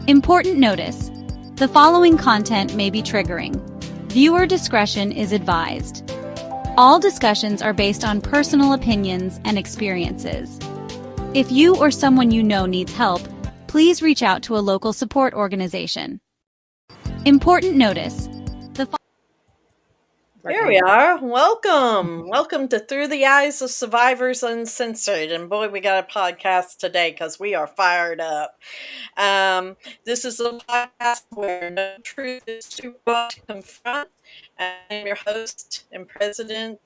Important notice: the following content may be triggering. Viewer discretion is advised. All discussions are based on personal opinions and experiences. If you or someone you know needs help, please reach out to a local support organization. Important notice: Here we are. Welcome to Through the Eyes of Survivors Uncensored. And boy, we got a podcast today because we are fired up. This is a podcast where no truth is too raw to confront. I'm your host and president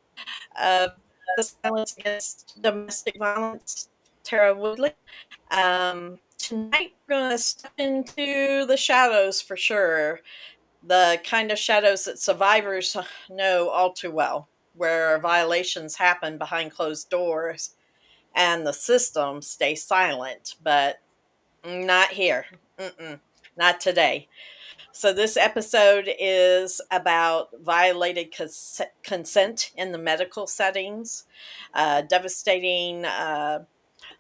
of the Silence Against Domestic Violence, Tara Woodlee. Tonight we're going to step into the shadows for sure. The kind of shadows that survivors know all too well, where violations happen behind closed doors and the system stays silent, but not here. Not today. So, this episode is about violated consent in the medical settings, devastating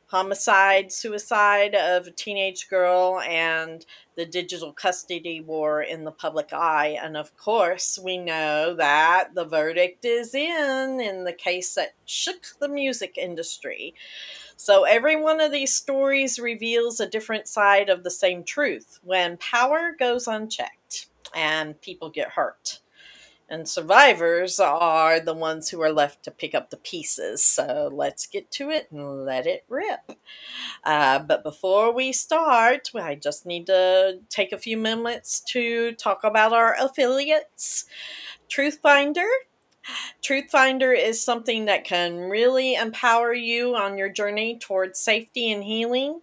homicide, suicide of a teenage girl, and the digital custody war in the public eye. And of course, we know that the verdict is in the case that shook the music industry. So every one of these stories reveals a different side of the same truth when power goes unchecked and people get hurt. And survivors are the ones who are left to pick up the pieces. So let's get to it and let it rip. But before we start, I just need to take a few minutes to talk about our affiliates. Truthfinder. Truthfinder is something that can really empower you on your journey towards safety and healing.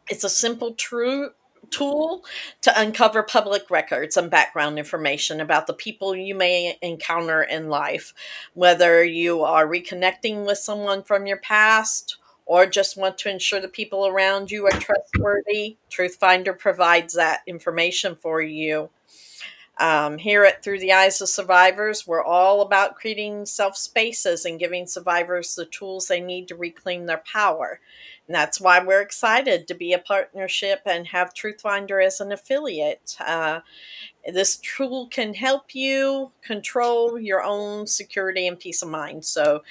It's a simple tool to uncover public records and background information about the people you may encounter in life, whether you are reconnecting with someone from your past or just want to ensure the people around you are trustworthy. Truthfinder provides that information for you. Here at Through the Eyes of Survivors, we're all about creating safe spaces and giving survivors the tools they need to reclaim their power. And that's why we're excited to be a partnership and have Truthfinder as an affiliate. This tool can help you control your own security and peace of mind. So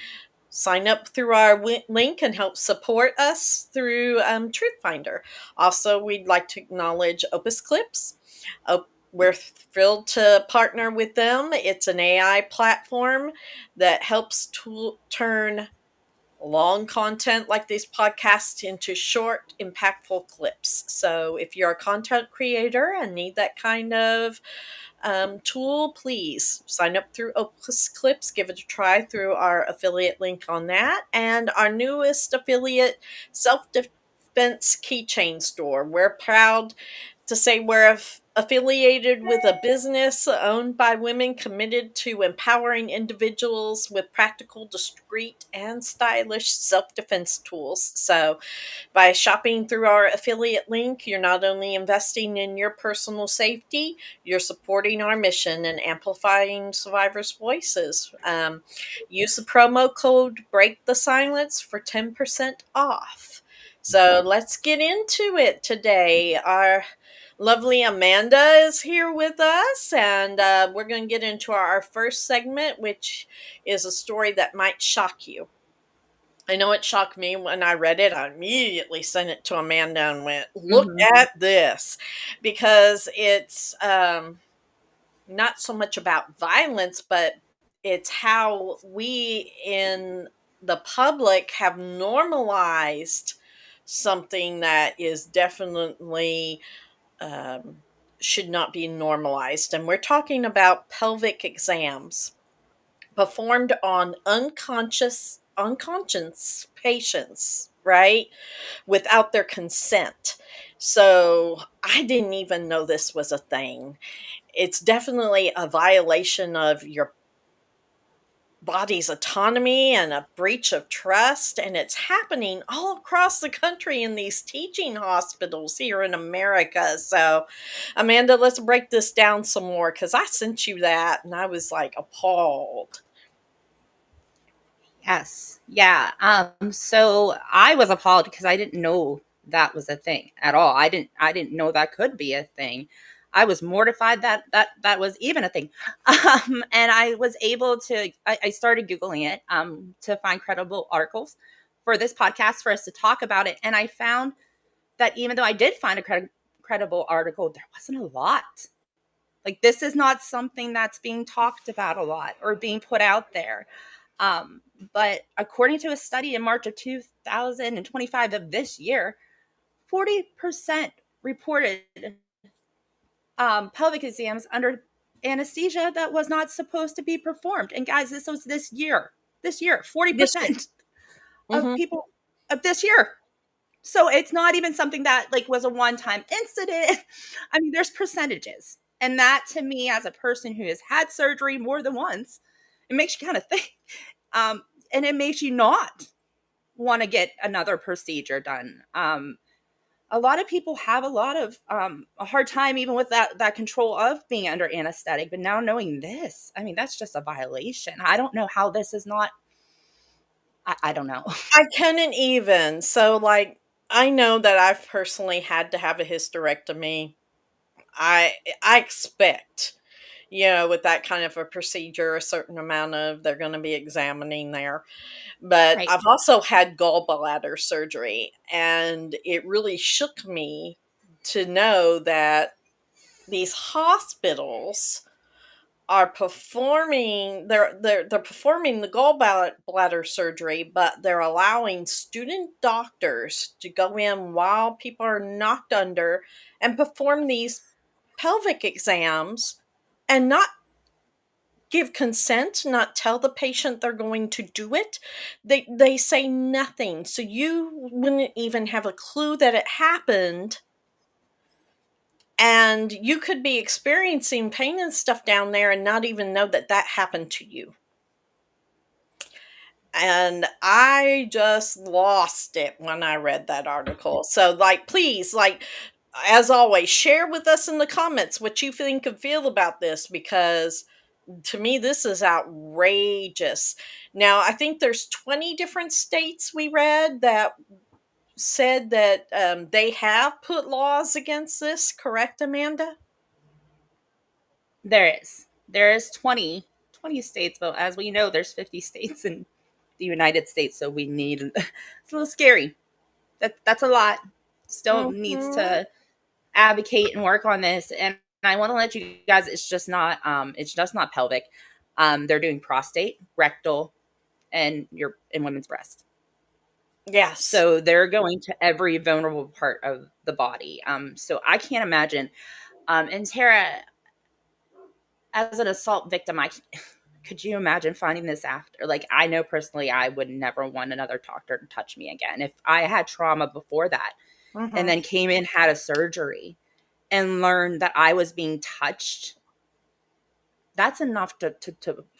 sign up through our link and help support us through Truthfinder. Also, we'd like to acknowledge Opus Clips. We're thrilled to partner with them. It's an AI platform that helps turn long content like these podcasts into short, impactful clips. So if you're a content creator and need that kind of tool, please sign up through Opus Clips. Give it a try through our affiliate link on that. And our newest affiliate, Self-Defense Keychain Store. We're proud to say we're affiliated with a business owned by women committed to empowering individuals with practical, discreet, and stylish self-defense tools. So by shopping through our affiliate link, you're not only investing in your personal safety, you're supporting our mission and amplifying survivors' voices. Use the promo code Break the Silence for 10% off. So let's get into it today. Our lovely Amanda is here with us, and we're going to get into our first segment, which is a story that might shock you. I know it shocked me when I read it. I immediately sent it to Amanda and went, look at this, because it's not so much about violence, but it's how we in the public have normalized something that is definitely should not be normalized. And we're talking about pelvic exams performed on unconscious patients, right? Without their consent. So I didn't even know this was a thing. It's definitely a violation of your body's autonomy and a breach of trust, and it's happening all across the country in these teaching hospitals here in America. So Amanda, let's break this down some more, because I sent you that and I was like appalled. Yes. Yeah. So I was appalled because I didn't know that was a thing at all. I didn't know that could be a thing. I was mortified that that was even a thing. And I was able to, I started Googling it to find credible articles for this podcast for us to talk about it. And I found that even though I did find a credible article, there wasn't a lot. Like, this is not something that's being talked about a lot or being put out there. Um, but according to a study in March of 2025 of this year, 40% reported pelvic exams under anesthesia that was not supposed to be performed. And guys, this was this year, This year. 40% of Mm-hmm. people of this year. So it's not even something that like was a one-time incident. I mean, there's percentages. And that to me, as a person who has had surgery more than once, it makes you kind of think. And it makes you not want to get another procedure done. A lot of people have a lot of a hard time even with that control of being under anesthetic. But now knowing this, I mean, that's just a violation. I don't know how this is not. I don't know. I couldn't even. So, like, I know that I've personally had to have a hysterectomy. I expect, with that kind of a procedure, a certain amount of they're going to be examining there. But Right. I've also had gallbladder surgery, and it really shook me to know that these hospitals are performing they're performing the gallbladder surgery, but they're allowing student doctors to go in while people are knocked under and perform these pelvic exams and not give consent, not tell the patient they're going to do it. They say nothing. So you wouldn't even have a clue that it happened, and you could be experiencing pain and stuff down there and not even know that that happened to you. And I just lost it when I read that article. So, like, please, like, as always, share with us in the comments what you think and feel about this, because to me, this is outrageous. Now, I think there's 20 different states we read that said that they have put laws against this, correct, Amanda? There is 20 states, but as we know, there's 50 states in the United States, so we need it's a little scary. That's a lot. Still needs Mm-hmm. to advocate and work on this. And I want to let you guys, it's just not pelvic. They're doing prostate, rectal, and your in women's breast. Yes. So they're going to every vulnerable part of the body. So I can't imagine. And Tara, as an assault victim, I could you imagine finding this after? Like, I know personally, I would never want another doctor to touch me again. If I had trauma before that and Mm-hmm. then came in, had a surgery, and learned that I was being touched, that's enough to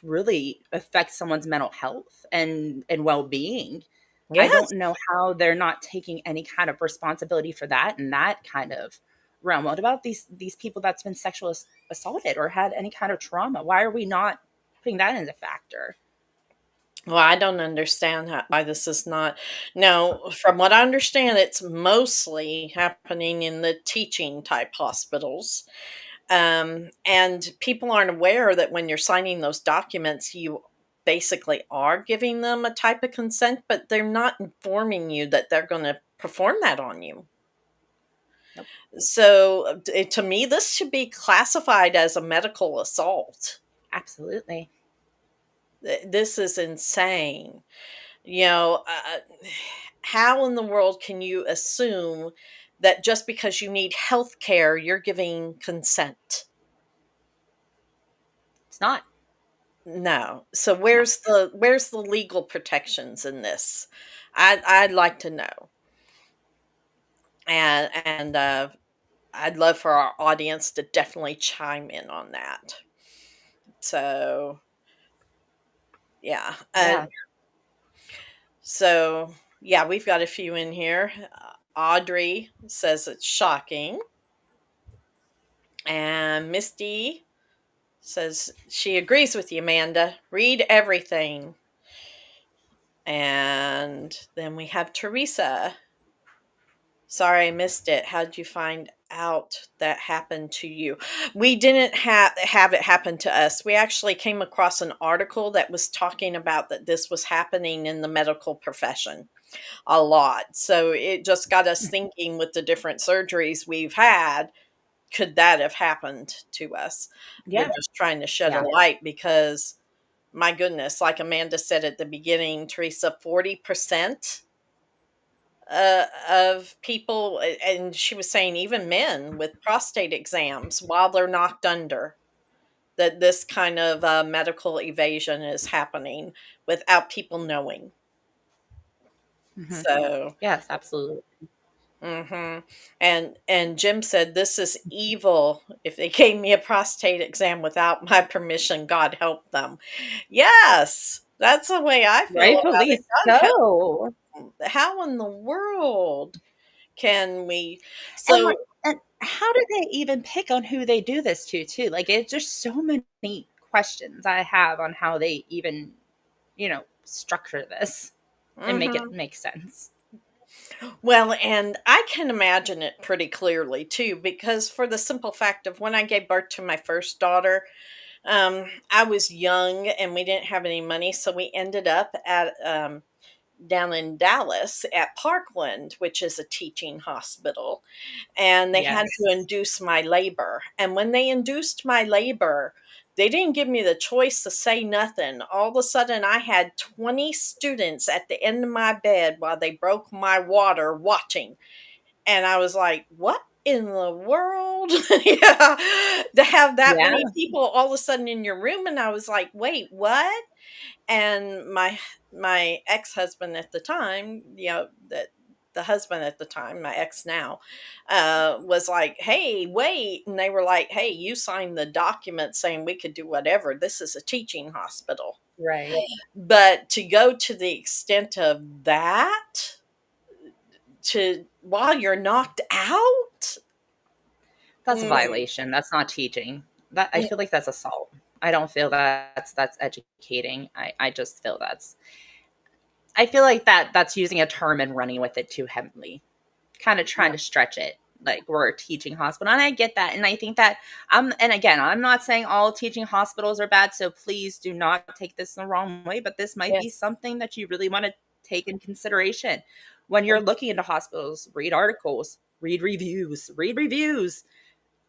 really affect someone's mental health and well-being. I don't Yes. know how they're not taking any kind of responsibility for that in that kind of realm. What about these people that's been sexually assaulted or had any kind of trauma? Why are we not putting that into factor? Well, I don't understand why this is not. Now, from what I understand, it's mostly happening in the teaching type hospitals. And people aren't aware that when you're signing those documents, you basically are giving them a type of consent, but they're not informing you that they're going to perform that on you. Nope. So, to me, this should be classified as a medical assault. Absolutely. This is insane. You know, how in the world can you assume that just because you need health care, you're giving consent? It's not. No. So No. where's the legal protections in this? I'd like to know. And I'd love for our audience to definitely chime in on that. So, yeah. Yeah. So yeah, we've got a few in here. Audrey says it's shocking. And Misty says she agrees with you, Amanda. Read everything. And then we have Teresa Sorry, I missed it. How did you find out that happened to you? We didn't have it happen to us. We actually came across an article that was talking about that this was happening in the medical profession a lot. So it just got us thinking with the different surgeries we've had, could that have happened to us? We're Yeah. just trying to shed a Yeah. light because my goodness, like Amanda said at the beginning, Teresa, 40% of people, and she was saying even men with prostate exams while they're knocked under, that this kind of medical evasion is happening without people knowing. Hmm. So, Yes, absolutely. and Jim said this is evil. If they gave me a prostate exam without my permission, God help them. Yes, that's the way I feel about it. Rightfully God help so. them. How in the world can we? And So like, and how do they even pick on who they do this to, too? Like, it's just so many questions I have on how they even, structure this and make it mhm. make sense. Well, and I can imagine it pretty clearly too, because for the simple fact of when I gave birth to my first daughter, I was young and we didn't have any money, so we ended up at down in Dallas at Parkland, which is a teaching hospital, and they had Yes. to induce my labor. And when they induced my labor, they didn't give me the choice to say nothing. All of a sudden, I had 20 students at the end of my bed while they broke my water watching. And I was like, what in the world? Yeah, to have that Yeah. many people all of a sudden in your room. And I was like, wait, what? And my ex-husband at the time, that the husband at the time, my ex now, was like, hey, wait. And they were like, hey, you signed the document saying we could do whatever. This is a teaching hospital. Right. But to go to the extent of that, to while you're knocked out. That's a Mm, violation. That's not teaching. That I feel like that's assault. I don't feel that's educating. I just feel I feel like that's using a term and running with it too heavily, kind of trying to stretch it. Like we're a teaching hospital, and I get that, and I think that and again, I'm not saying all teaching hospitals are bad, so please do not take this the wrong way. But this might be yes. something that you really want to take in consideration when you're looking into hospitals. Read articles, read reviews.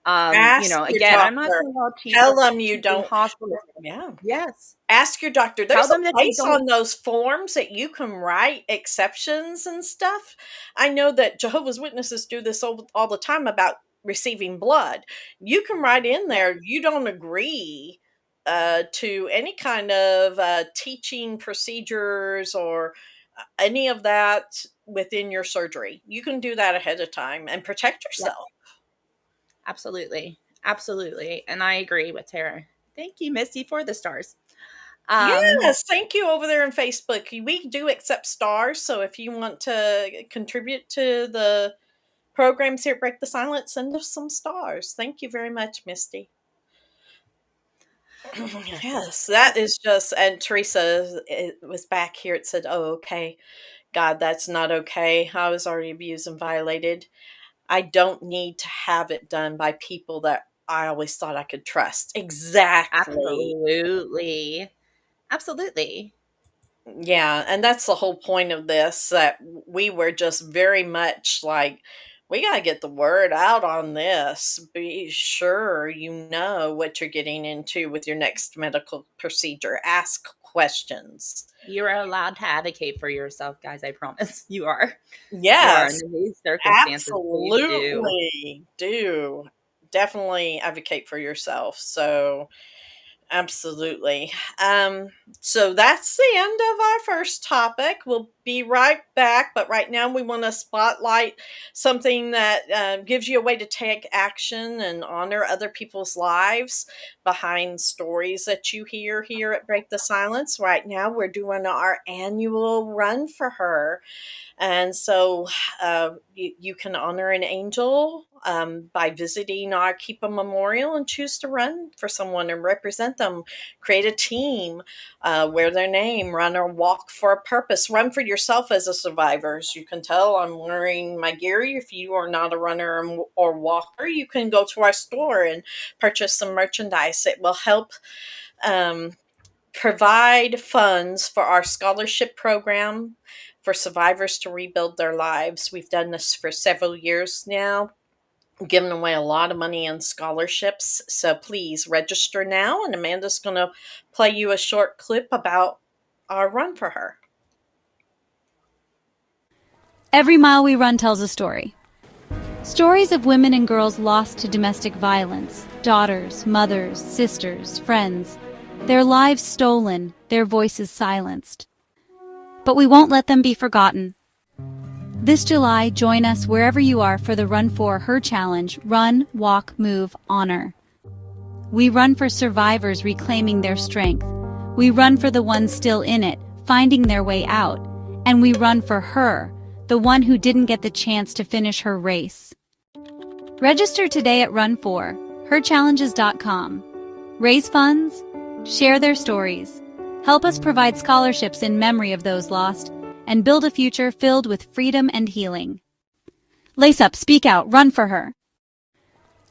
Ask your Again, I'm not doctor. saying all Tell them you teaching don't. hospitals. Yeah. Yes, Ask your doctor. tell There's them a that they place don't. on those forms that you can write exceptions and stuff. I know that Jehovah's Witnesses do this all the time about receiving blood. You can write in Yeah, there you don't agree to any kind of teaching procedures or any of that within your surgery. You can do that ahead of time and protect yeah, yourself. absolutely, absolutely, and I agree with Tara. Thank you, Misty, for the stars. Um, Yes, thank you over there on Facebook. We do accept stars, so if you want to contribute to the programs here at Break the Silence, send us some stars. Thank you very much, Misty. yes, Yes, that is just, and Teresa it was back here. It said, "Oh, okay, God, that's not okay. I was already abused and violated. I don't need to have it done by people that I always thought I could trust." Exactly. absolutely, absolutely. Yeah, and that's the whole point of this, that we were just very much like, we got to get the word out on this. Be sure you know what you're getting into with your next medical procedure. Ask questions. You are allowed to advocate for yourself, guys. I promise you are. You are Yes, in these circumstances. Please do. absolutely. Do definitely advocate for yourself. So, absolutely. Um, so that's the end of our first topic. We'll be right back, but right now we want to spotlight something that gives you a way to take action and honor other people's lives behind stories that you hear here at Break the Silence. Right now, we're doing our annual run for her. And so you can honor an angel by visiting our Keep a Memorial and choose to run for someone and represent them. Create a team, wear their name, run or walk for a purpose. Run for yourself as a survivor. As you can tell, I'm wearing my gear. If you are not a runner or walker, you can go to our store and purchase some merchandise. It will help provide funds for our scholarship program for survivors to rebuild their lives. We've done this for several years now, giving away a lot of money in scholarships. So please register now, and Amanda's going to play you a short clip about our run for her. Every mile we run tells a story. Stories of women and girls lost to domestic violence, daughters, mothers, sisters, friends, their lives stolen, their voices silenced. But we won't let them be forgotten. This July, join us wherever you are for the Run For Her Challenge, Run, Walk, Move, Honor. We run for survivors reclaiming their strength. We run for the ones still in it, finding their way out. And we run for her, the one who didn't get the chance to finish her race. Register today at runforherchallenges.com. Raise funds, share their stories, help us provide scholarships in memory of those lost, and build a future filled with freedom and healing. Lace up, speak out, run for her.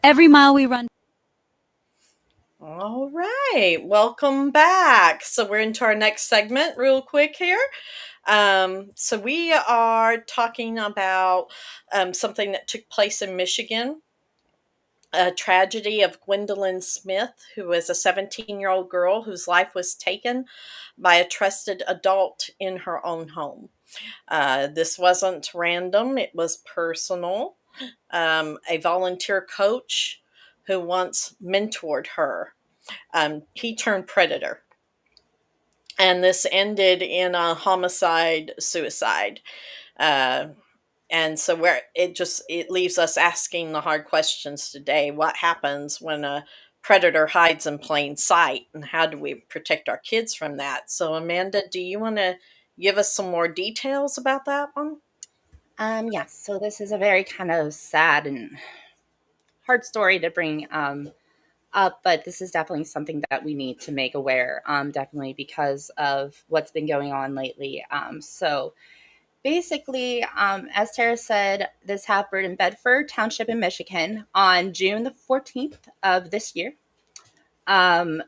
Every mile we run. All right, welcome back. So we're into our next segment real quick here. So we are talking about something that took place in Michigan. A tragedy of Gwendolyn Smith, who was a 17-year-old girl whose life was taken by a trusted adult in her own home. This wasn't random, it was personal. A volunteer coach who once mentored her, he turned predator. And this ended in a homicide-suicide. And so it leaves us asking the hard questions today. What happens when a predator hides in plain sight, and how do we protect our kids from that? So Amanda, do you want to give us some more details about that one? Yes. So this is a very kind of sad and hard story to bring up, but this is definitely something that we need to make aware, definitely because of what's been going on lately. So basically, as Tara said, this happened in Bedford Township in Michigan on June the 14th of this year. What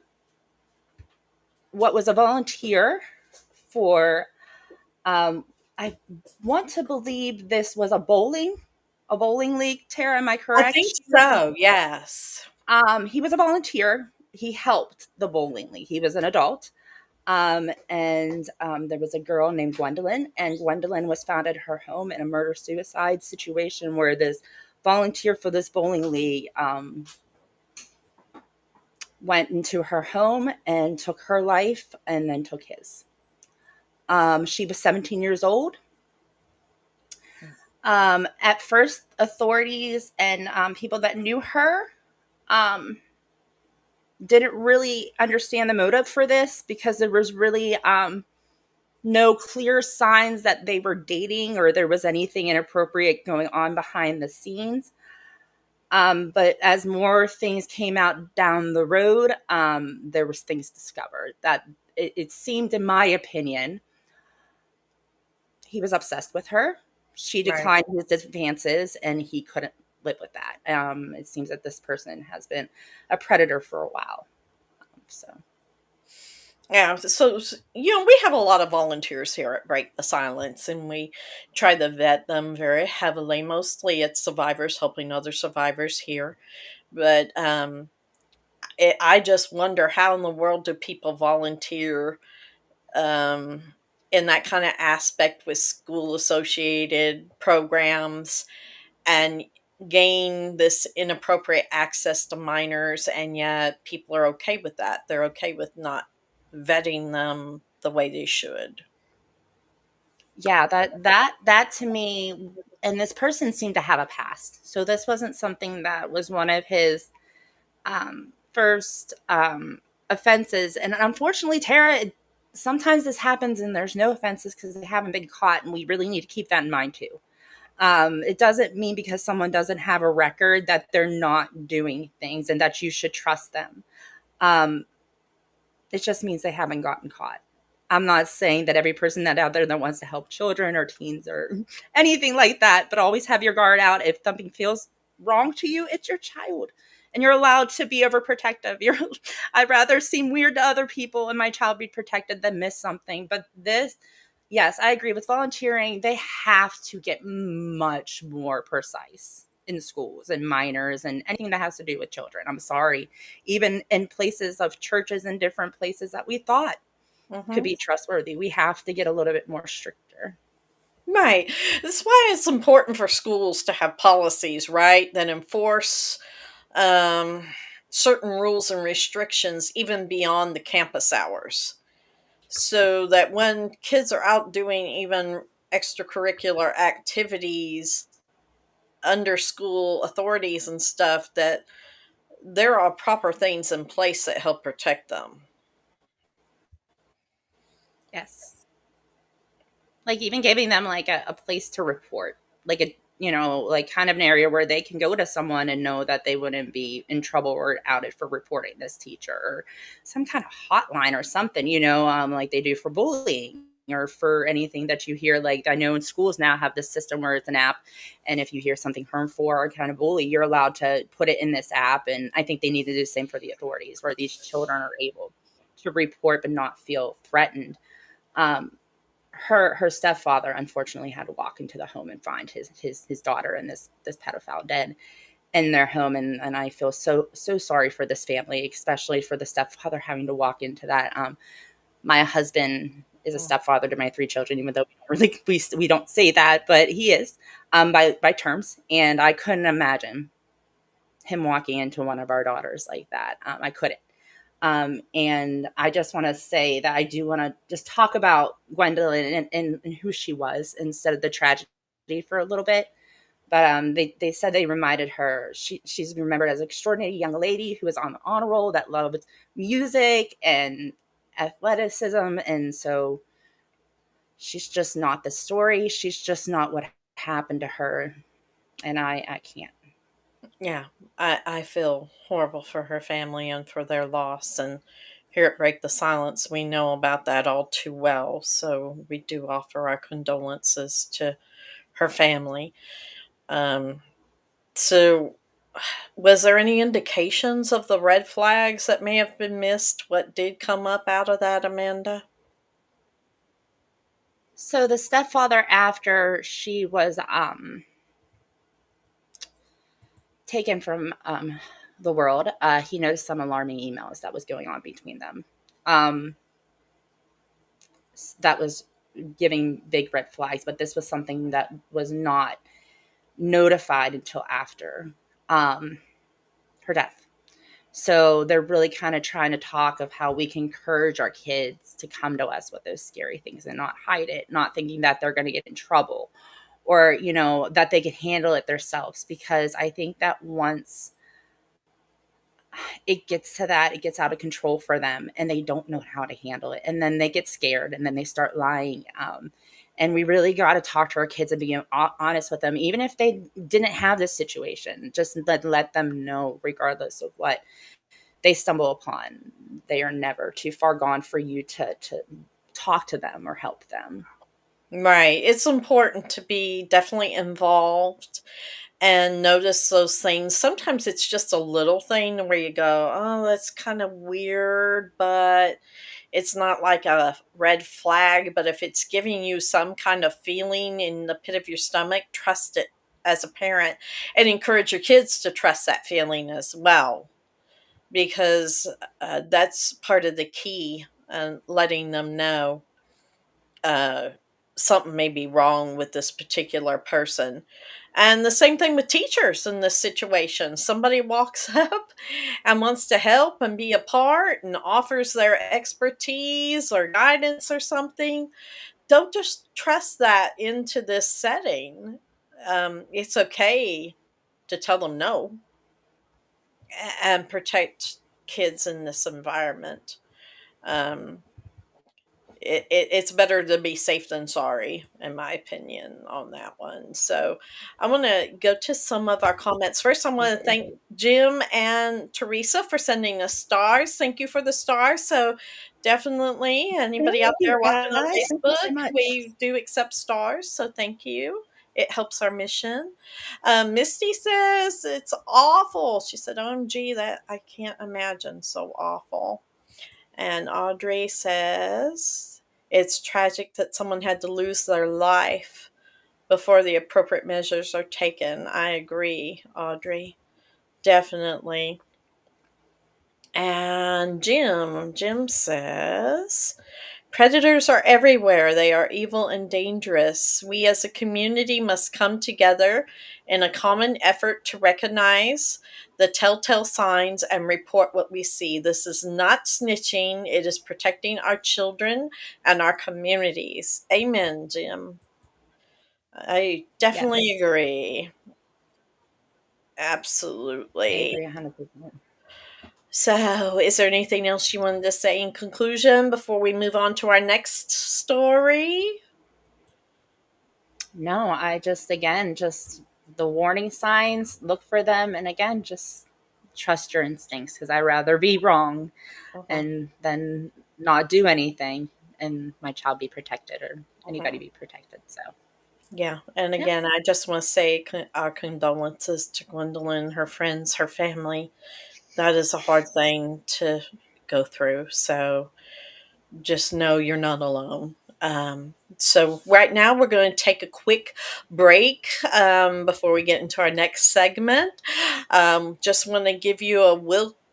was a volunteer for, I want to believe this was a bowling league. Tara, am I correct? I think so, yes. He was a volunteer. He helped the bowling league. He was an adult. And there was a girl named Gwendolyn, and Gwendolyn was found at her home in a murder-suicide situation where this volunteer for this bowling league went into her home and took her life and then took his. She was 17 years old. At first, authorities and people that knew her didn't really understand the motive for this because there was really no clear signs that they were dating or there was anything inappropriate going on behind the scenes. But as more things came out down the road, there was things discovered that it seemed, in my opinion, he was obsessed with her. She declined his advances, and he couldn't live with that. It seems that this person has been a predator for a while. Yeah, so we have a lot of volunteers here at Break the Silence, and we try to vet them very heavily. Mostly it's survivors helping other survivors here. But I just wonder, how in the world do people volunteer in that kind of aspect with school-associated programs and gain this inappropriate access to minors, and yet people are okay with that. They're okay with not vetting them the way they should. Yeah, that to me, and this person seemed to have a past. So this wasn't something that was one of his first offenses. And unfortunately, Tara, sometimes this happens and there's no offenses because they haven't been caught, and we really need to keep that in mind too. It doesn't mean because someone doesn't have a record that they're not doing things and that you should trust them. Um, it just means they haven't gotten caught. I'm not saying that every person that out there that wants to help children or teens or anything like that, but always have your guard out. If something feels wrong to you, it's your child. And you're allowed to be overprotective. I'd rather seem weird to other people and my child be protected than miss something. But this, yes, I agree with volunteering. They have to get much more precise in schools and minors and anything that has to do with children. I'm sorry. Even in places of churches and different places that we thought could Mm-hmm. be trustworthy, we have to get a little bit more stricter. Right. That's why it's important for schools to have policies, right, that enforce um, certain rules and restrictions even beyond the campus hours. So that when kids are out doing even extracurricular activities under school authorities and stuff, that there are proper things in place that help protect them. Yes. Like even giving them like a place to report, like a, like kind of an area where they can go to someone and know that they wouldn't be in trouble or outed for reporting this teacher, or some kind of hotline or something, like they do for bullying or for anything that you hear. Like I know in schools now have this system where it's an app, and if you hear something harmful or kind of bully, you're allowed to put it in this app. And I think they need to do the same for the authorities, where these children are able to report but not feel threatened. um, her stepfather unfortunately had to walk into the home and find his daughter and this pedophile dead in their home. And I feel so sorry for this family, especially for the stepfather having to walk into that. My husband is a Mm. stepfather to my three children, even though we don't say that, but he is, by terms. And I couldn't imagine him walking into one of our daughters like that. I couldn't. And I just want to say that I do want to just talk about Gwendolyn and who she was instead of the tragedy for a little bit. But they said they reminded her she's remembered as an extraordinary young lady who was on the honor roll, that loved music and athleticism. And so she's just not the story. She's just not what happened to her. And I can't. Yeah, I feel horrible for her family and for their loss. And here at Break the Silence, we know about that all too well. So we do offer our condolences to her family. Um, so, was there any indications of the red flags that may have been missed? What did come up out of that, Amanda? So the stepfather, after she was taken from the world, he noticed some alarming emails that was going on between them. Um, that was giving big red flags, but this was something that was not notified until after um, her death. So they're really kind of trying to talk of how we can encourage our kids to come to us with those scary things and not hide it, not thinking that they're going to get in trouble, or that they can handle it themselves. Because I think that once it gets to that, it gets out of control for them and they don't know how to handle it. And then they get scared and then they start lying. And we really got to talk to our kids and be honest with them, even if they didn't have this situation. Just let them know, regardless of what they stumble upon, they are never too far gone for you to talk to them or help them. Right. It's important to be definitely involved and notice those things. Sometimes it's just a little thing where you go, oh, that's kind of weird, but it's not like a red flag. But if it's giving you some kind of feeling in the pit of your stomach, trust it as a parent and encourage your kids to trust that feeling as well, because that's part of the key and letting them know uh, something may be wrong with this particular person. And the same thing with teachers in this situation. Somebody walks up and wants to help and be a part and offers their expertise or guidance or something. Don't just trust that into this setting. It's okay to tell them no and protect kids in this environment. Um, it's better to be safe than sorry, in my opinion, on that one. So I want to go to some of our comments. First, I want to thank Jim and Teresa for sending us stars. Thank you for the stars. So definitely, anybody out Thank you there watching on guys. Thank you so Facebook, much. we do accept stars. So thank you. It helps our mission. Misty says it's awful. She said, "OMG, that I can't imagine. So awful." And Audrey says, it's tragic that someone had to lose their life before the appropriate measures are taken. I agree, Audrey. Definitely. And Jim says, predators are everywhere. They are evil and dangerous. We as a community must come together in a common effort to recognize the telltale signs and report what we see. This is not snitching, it is protecting our children and our communities. Amen, Jim. I definitely Yes, agree. I Absolutely. agree 100%. So, is there anything else you wanted to say in conclusion before we move on to our next story? No, I just, again, just the warning signs, look for them. And again, just trust your instincts, because I'd rather be wrong Mhm. and then not do anything and my child be protected or anybody Mhm. be protected. So, Yeah, and yeah. again, I just want to say our condolences to Gwendolyn, her friends, her family. That is a hard thing to go through. So just know you're not alone. So right now we're going to take a quick break before we get into our next segment. Just want to give you a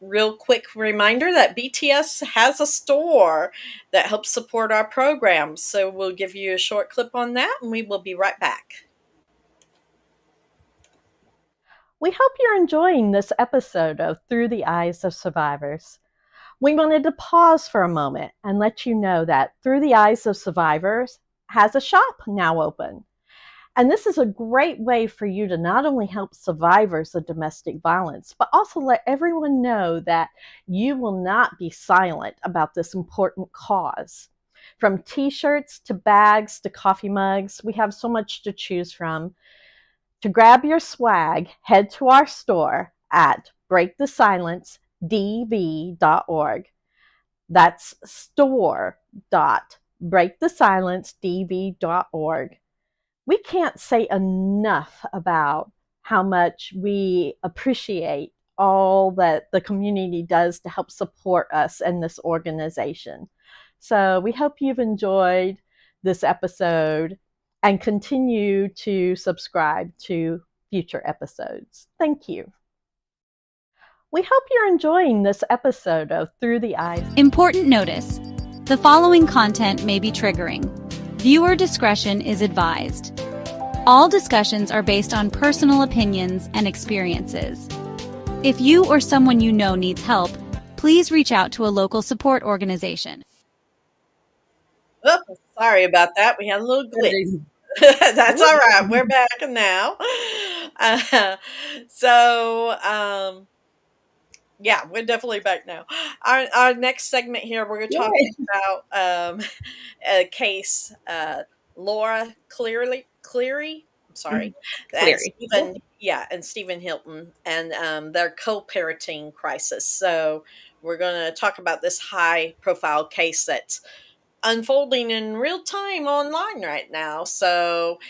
real quick reminder that BTS has a store that helps support our programs. So we'll give you a short clip on that, and we will be right back. We hope you're enjoying this episode of Through the Eyes of Survivors. We wanted to pause for a moment and let you know that Through the Eyes of Survivors has a shop now open. And this is a great way for you to not only help survivors of domestic violence, but also let everyone know that you will not be silent about this important cause. From t-shirts to bags to coffee mugs, we have so much to choose from. To grab your swag, head to our store at breakthesilencedv.org. That's store.breakthesilencedv.org. We can't say enough about how much we appreciate all that the community does to help support us and this organization. So we hope you've enjoyed this episode and continue to subscribe to future episodes. Thank you. We hope you're enjoying this episode of Through the Eyes. Important notice: the following content may be triggering. Viewer discretion is advised. All discussions are based on personal opinions and experiences. If you or someone you know needs help, please reach out to a local support organization. Oh, sorry about that. We had a little glitch. Whoop. That's all right. We're back now. Uh, so, yeah, we're definitely back now. Our next segment here, we're Yay. talking about a case, Laura Cleary. I'm sorry, and Cleary. Yep. Stephen, yeah, and Stephen Hilton, and their co-parenting crisis. So we're going to talk about this high-profile case that's unfolding in real time online right now. So,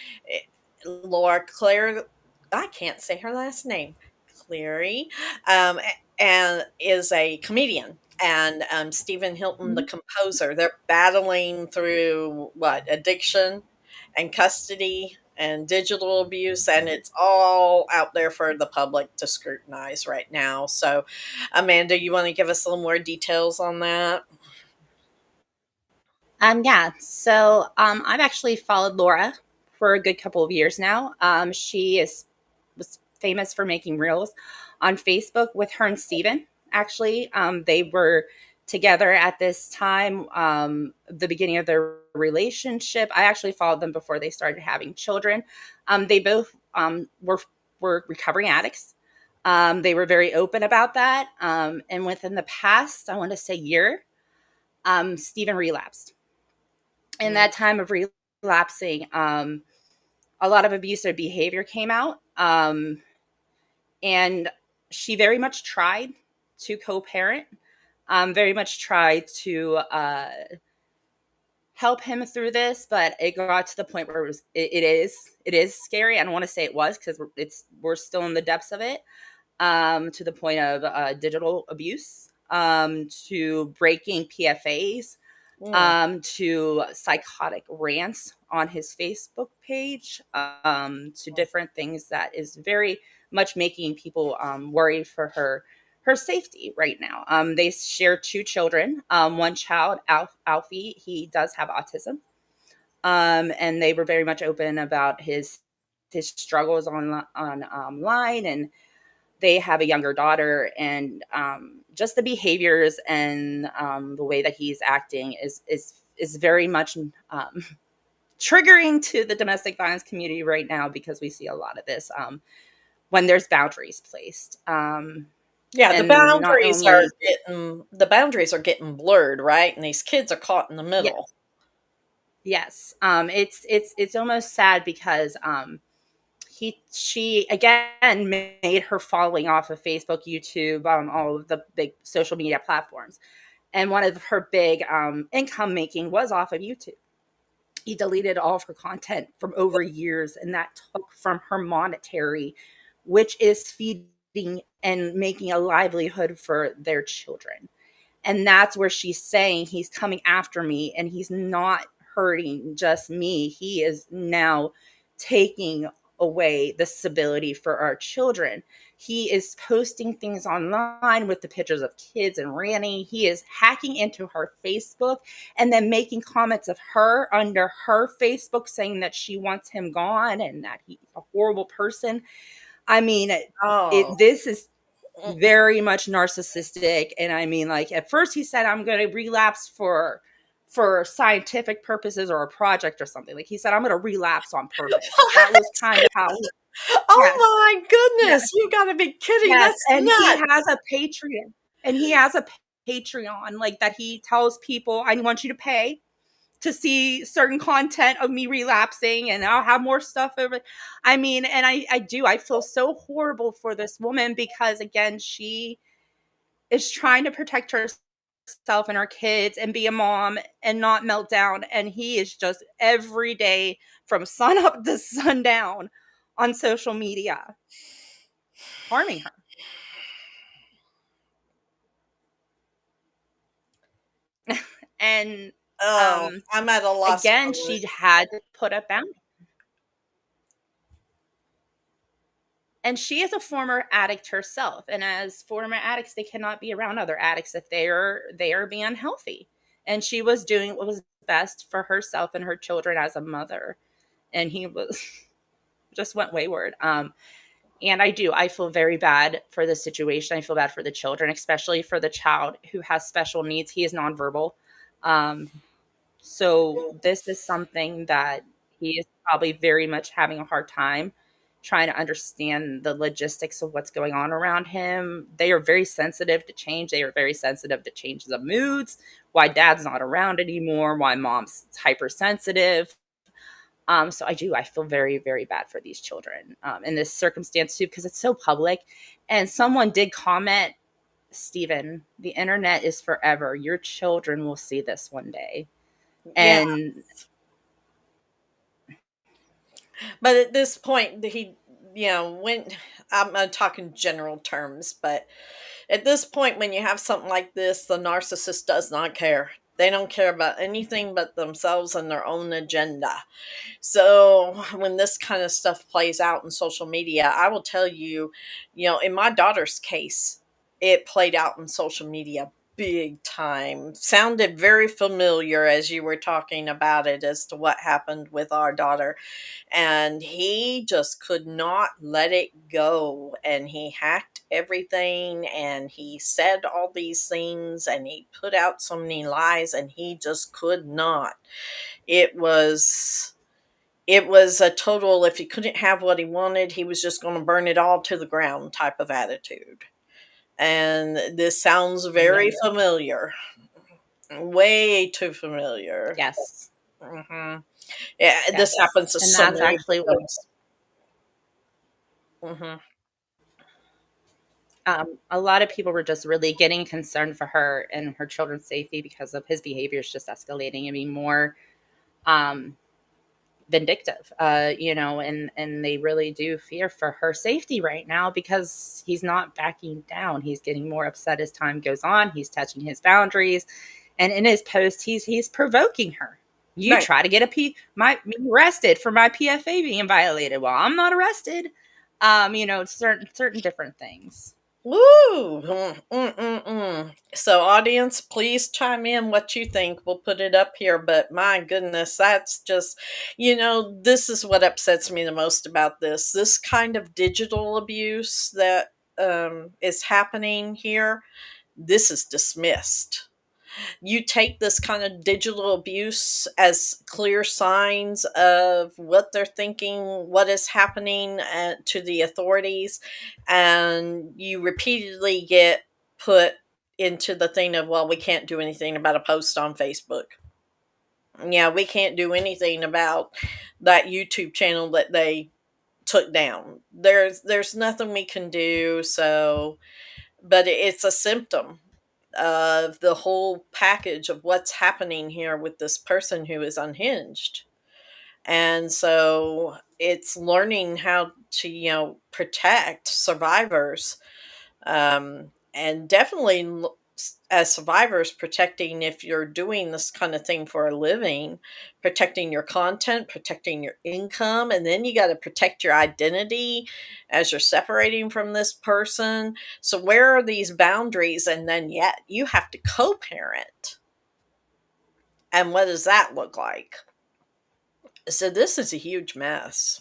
Laura Claire, I can't say her last name, Cleary, and is a comedian. And Stephen Hilton, the composer, they're battling through what, addiction and custody and digital abuse, and it's all out there for the public to scrutinize right now. So, Amanda, you want to give us a little more details on that? Yeah. So I've actually followed Laura for a good couple of years now. She was famous for making reels on Facebook with her and Steven. Actually, they were together at this time, the beginning of their relationship. I actually followed them before they started having children. They both were recovering addicts. They were very open about that. And within the past, I want to say year, Steven relapsed. in that time of relapsing, a lot of abusive behavior came out. And she very much tried to co-parent, very much tried to help him through this, but it got to the point where it is scary. I don't want to say it was, because we're still in the depths of it, to the point of digital abuse, to breaking PFAs, to psychotic rants on his Facebook page, to different things that is very much making people worried for her safety right now. They share two children. One child, Alfie, he does have autism, and they were very much open about his struggles on online, and they have a younger daughter, and just the behaviors and the way that he's acting is very much triggering to the domestic violence community right now, because we see a lot of this when there's boundaries placed. Yeah, the boundaries are getting blurred, right? And these kids are caught in the middle. Yes. It's almost sad, because she again made her following off of Facebook, YouTube, all of the big social media platforms, and one of her big income making was off of YouTube. He deleted all of her content from over years, and that took from her monetary, which is feeding and making a livelihood for their children. And that's where she's saying, he's coming after me, and he's not hurting just me. He is now taking away the stability for our children. He is posting things online with the pictures of kids and ranting. He is hacking into her Facebook and then making comments of her under her Facebook, saying that she wants him gone and that he's a horrible person. I mean, this is very much narcissistic. And I mean, like, at first he said, I'm going to relapse for scientific purposes or a project or something. Like, he said, I'm going to relapse on purpose. That was kind of how yes. My goodness, you got to be kidding. Yes. That's and nuts. He has a Patreon, and he has a Patreon, like, that he tells people, I want you to pay to see certain content of me relapsing, and I'll have more stuff over. I mean, and I feel so horrible for this woman, because again, she is trying to protect herself and her kids and be a mom and not melt down. And he is just every day from sun up to sundown on social media harming her. And I'm at a loss. Again, she had to put up boundaries. And she is a former addict herself. And as former addicts, they cannot be around other addicts if they are being unhealthy. And she was doing what was best for herself and her children as a mother. And he was just went wayward. And I feel very bad for the situation. I feel bad for the children, especially for the child who has special needs. He is nonverbal. So this is something that he is probably very much having a hard time trying to understand the logistics of what's going on around him. They are very sensitive to change. They are very sensitive to changes of moods, why dad's not around anymore, why mom's hypersensitive. So I feel very, very bad for these children in this circumstance too, because it's so public. And someone did comment, Stephen, the internet is forever. Your children will see this one day. And but at this point, when I'm talking general terms, but at this point, when you have something like this, the narcissist does not care. They don't care about anything but themselves and their own agenda. So when this kind of stuff plays out in social media, I will tell you, in my daughter's case, it played out in social media big time. Sounded very familiar as you were talking about it as to what happened with our daughter. And he just could not let it go. And he hacked everything, and he said all these things, and he put out so many lies, and he just could not. It was a total, if he couldn't have what he wanted, he was just going to burn it all to the ground type of attitude. And this sounds very familiar. Way too familiar. Yes. Hmm. Yeah, this Yes. happens to And so that's many actually what boys. Hmm. a lot of people were just really getting concerned for her and her children's safety because of his behaviors just escalating and being more um, vindictive, and they really do fear for her safety right now because he's not backing down. He's getting more upset as time goes on. He's touching his boundaries, and in his post, he's provoking her. You Right. try to get me arrested for my PFA being violated. Well, I'm not arrested. Certain different things. Woo! So, audience, please chime in what you think. We'll put it up here, but my goodness, that's just, this is what upsets me the most about this. This kind of digital abuse that is happening here, this is dismissed. You take this kind of digital abuse as clear signs of what they're thinking, what is happening to the authorities, and you repeatedly get put into the thing of, well, we can't do anything about a post on Facebook. Yeah, we can't do anything about that YouTube channel that they took down. There's nothing we can do. So, but it's a symptom of the whole package of what's happening here with this person who is unhinged. And so it's learning how to, protect survivors. And definitely as survivors, protecting if you're doing this kind of thing for a living, protecting your content, protecting your income, and then you got to protect your identity as you're separating from this person. So where are these boundaries? And then yet you have to co-parent. And what does that look like? So this is a huge mess.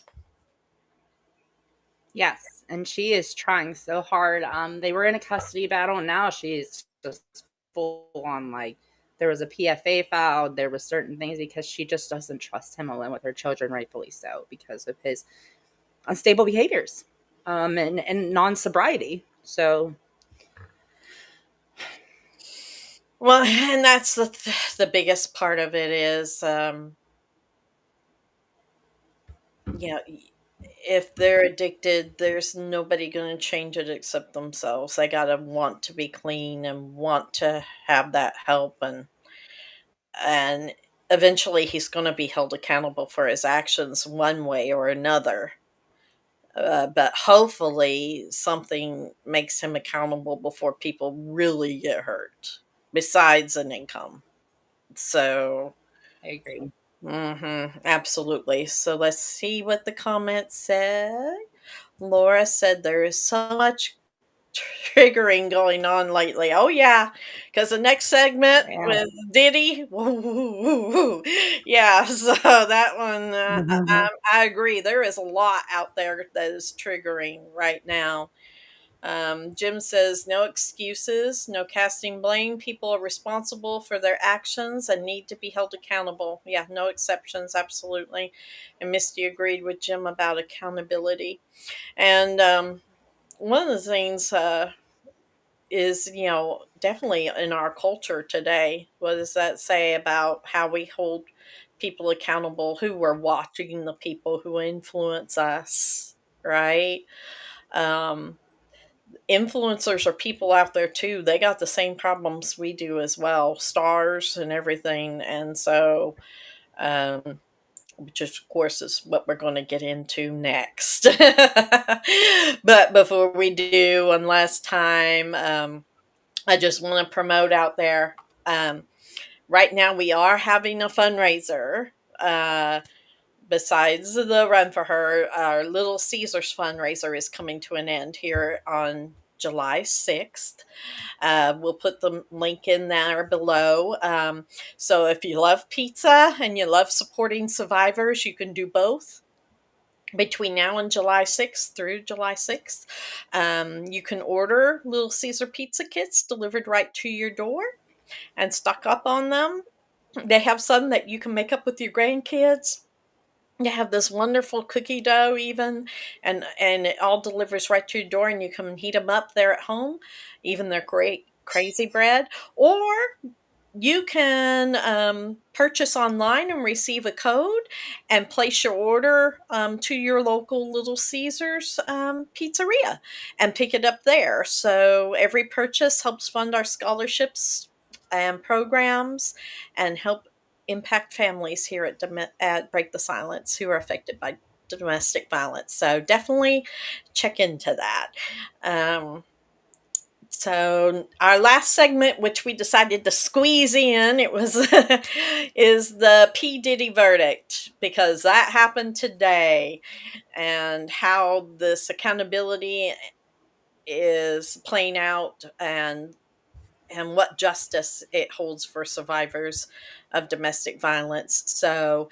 Yes, and she is trying so hard. They were in a custody battle, and now she's just full on like there was a PFA filed. There was certain things because she just doesn't trust him alone with her children, rightfully so, because of his unstable behaviors, and non sobriety. So Well, and that's the biggest part of it is, yeah, if they're addicted, there's nobody going to change it except themselves. They got to want to be clean and want to have that help, and eventually he's going to be held accountable for his actions one way or another. But hopefully something makes him accountable before people really get hurt besides an income. So, I agree. absolutely. So let's see what the comments said. Laura said there is so much triggering going on lately. Oh yeah, because the next segment Yeah. with Diddy, yeah. So that one, I agree. There is a lot out there that is triggering right now. Jim says no excuses, no casting blame. People are responsible for their actions and need to be held accountable. Yeah, no exceptions, absolutely. And Misty agreed with Jim about accountability. And one of the things is, definitely in our culture today. What does that say about how we hold people accountable who are watching the people who influence us, right? Um, Influencers are people out there too. They got the same problems we do as well, stars and everything. And so, um, which of course is what we're going to get into next. But before we do, one last time, I just want to promote out there. Um, right now, we are having a fundraiser. Besides the Run for Her, our Little Caesars fundraiser is coming to an end here on July 6th. We'll put the link in there below. So if you love pizza and you love supporting survivors, you can do both. Between now and July 6th through July 6th, you can order Little Caesar pizza kits delivered right to your door and stock up on them. They have some that you can make up with your grandkids. They have this wonderful cookie dough even, and it all delivers right to your door, and you can heat them up there at home. Even their great crazy bread, or you can purchase online and receive a code and place your order to your local Little Caesars pizzeria and pick it up there. So every purchase helps fund our scholarships and programs and help impact families here at Break the Silence who are affected by domestic violence. So definitely check into that. So our last segment, which we decided to squeeze in, it was is the P Diddy verdict, because that happened today, and how this accountability is playing out, and what justice it holds for survivors of domestic violence. So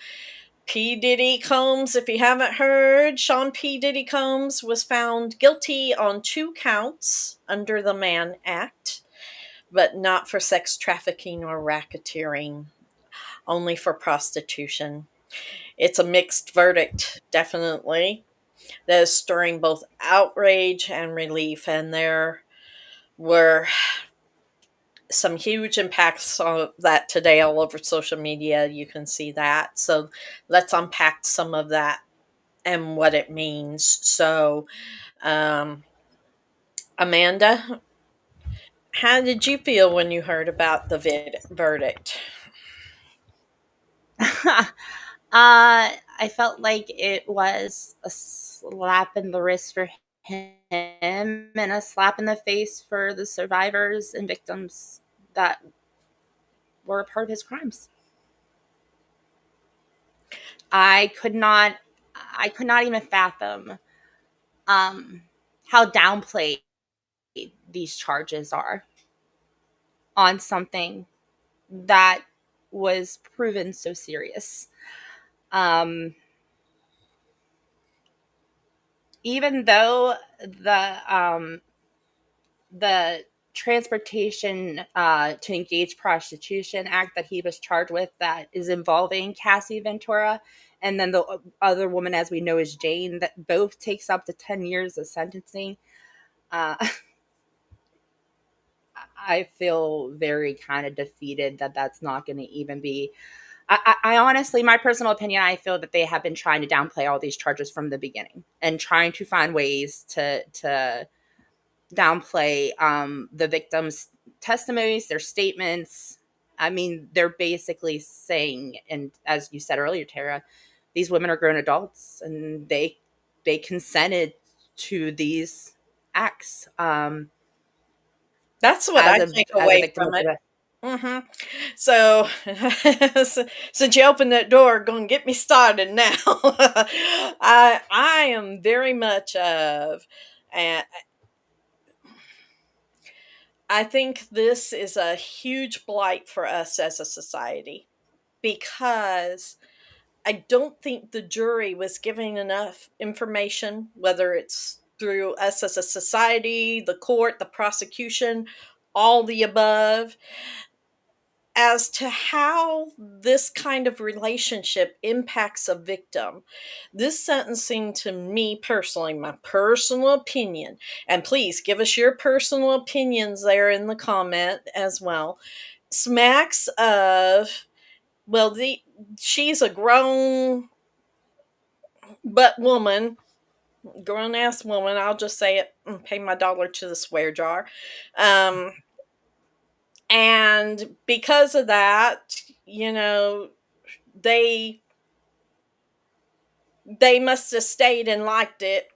P. Diddy Combs, if you haven't heard, Sean P. Diddy Combs was found guilty on 2 counts under the Mann Act, but not for sex trafficking or racketeering, only for prostitution. It's a mixed verdict, definitely, that is stirring both outrage and relief, and there were some huge impacts of that today all over social media. You can see that. So let's unpack some of that and what it means. So, Amanda, how did you feel when you heard about the verdict? I felt like it was a slap in the wrist for him and a slap in the face for the survivors and victims that were a part of his crimes. I could not I could not even fathom how downplayed these charges are on something that was proven so serious. Um, Even though the transportation to engage prostitution act that he was charged with, that is involving Cassie Ventura, and then the other woman, as we know, is Jane, that both takes up to 10 years of sentencing. uh, I feel very kind of defeated that that's not going to even be. I honestly, my personal opinion, I feel that they have been trying to downplay all these charges from the beginning and trying to find ways to downplay the victims' testimonies, their statements. I mean, they're basically saying, and as you said earlier, Tara, these women are grown adults and they consented to these acts, That's what as I a take as a away victim from of it. the. So, since you opened that door, gonna get me started now. I am very much of, and I think this is a huge blight for us as a society, because I don't think the jury was given enough information, whether it's through us as a society, the court, the prosecution, all the above, as to how this kind of relationship impacts a victim. This sentencing, to me personally, my personal opinion, and please give us your personal opinions there in the comment as well, smacks of, well, she's a grown ass woman. I'll just say it and pay my dollar to the swear jar. Um, and because of that, they they must have stayed and liked it,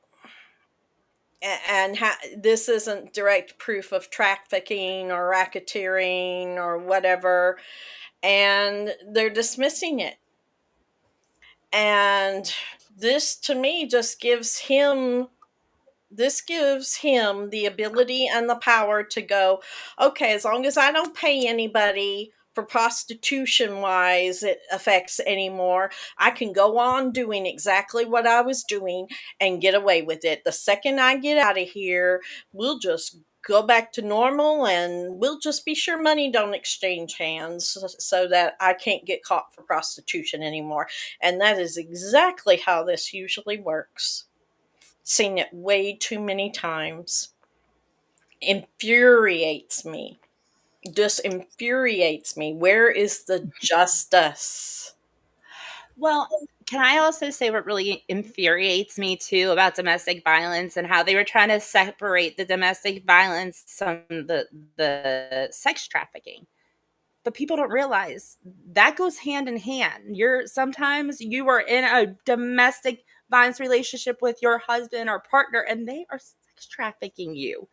and this isn't direct proof of trafficking or racketeering or whatever, and they're dismissing it. And this to me just gives him the ability and the power to go, okay, as long as I don't pay anybody for prostitution wise it affects anymore, I can go on doing exactly what I was doing and get away with it. The second I get out of here, we'll just go back to normal, and we'll just be sure money don't exchange hands, so that I can't get caught for prostitution anymore. And that is exactly how this usually works. Seen it way too many times. Infuriates me. just infuriates me. Where is the justice? Well, can I also say what really infuriates me too about domestic violence and how they were trying to separate the domestic violence from the sex trafficking? But people don't realize that goes hand in hand. Sometimes you are in a domestic violence relationship with your husband or partner and they are sex trafficking you.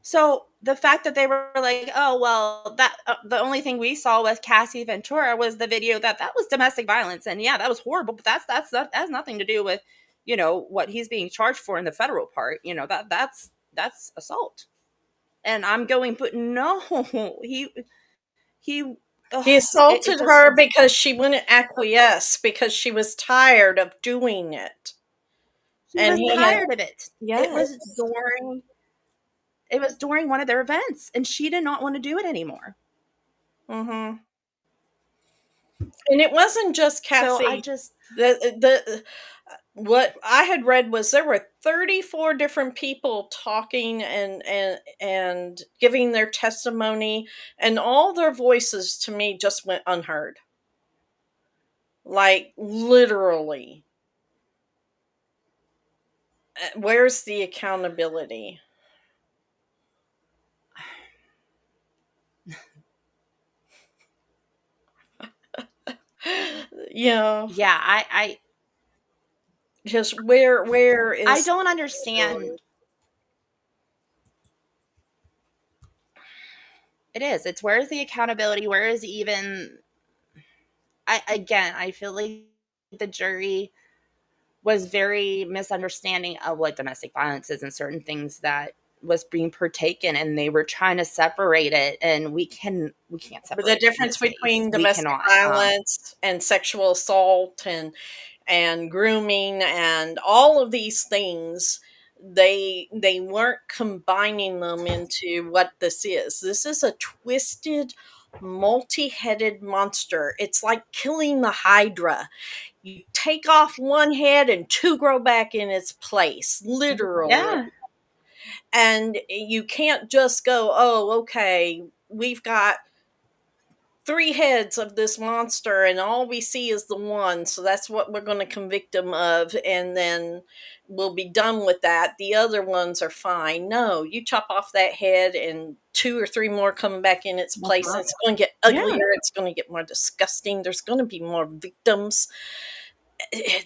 So the fact that they were like, oh well, that the only thing we saw with Cassie Ventura was the video that was domestic violence, and yeah, that was horrible. But that has nothing to do with, what he's being charged for in the federal part. That's assault. And I'm going, but no, he, ugh, He it assaulted just her because she wouldn't acquiesce because she was tired of doing it. she And was he had, tired of it. It yes. was during one of their events, and she did not want to do it anymore. Mm-hmm. And it wasn't just So I Cassie. just The what I had read was there were 34 different people talking and giving their testimony, and all their voices to me just went unheard. Like literally. Where's the accountability? Yeah, yeah, just where I is don't the understand. accountability? It is. It's where is the accountability? Where is even I feel like the jury was very misunderstanding of what domestic violence is and certain things that was being partaken, and they were trying to separate it, and we can't But the separate it in difference this case. between We domestic cannot. violence and sexual assault and grooming and all of these things, they weren't combining them into what this is. This is a twisted, multi-headed monster. It's like killing the Hydra. You take off one head and two grow back in its place, literally. Yeah. And you can't just go, oh, okay, we've got three heads of this monster and all we see is the one, so that's what we're going to convict him of, and then we'll be done with that. The other ones are fine. No, you chop off that head and two or three more come back in its place, and it's going to get Yeah. uglier, it's going to get more disgusting, there's going to be more victims.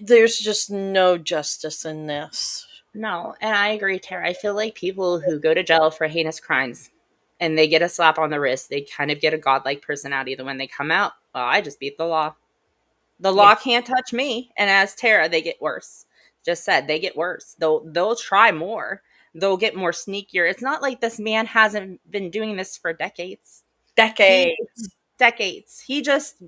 There's just no justice in this. No, and I agree, Tara. I feel like people who go to jail for heinous crimes and they get a slap on the wrist, they kind of get a godlike personality. Then when they come out, well, I just beat the law. The Yeah, law can't touch me. And as Tara, they get worse. Just said, they get worse. They'll try more. They'll get more sneakier. It's not like this man hasn't been doing this for decades. He decades. decades. He just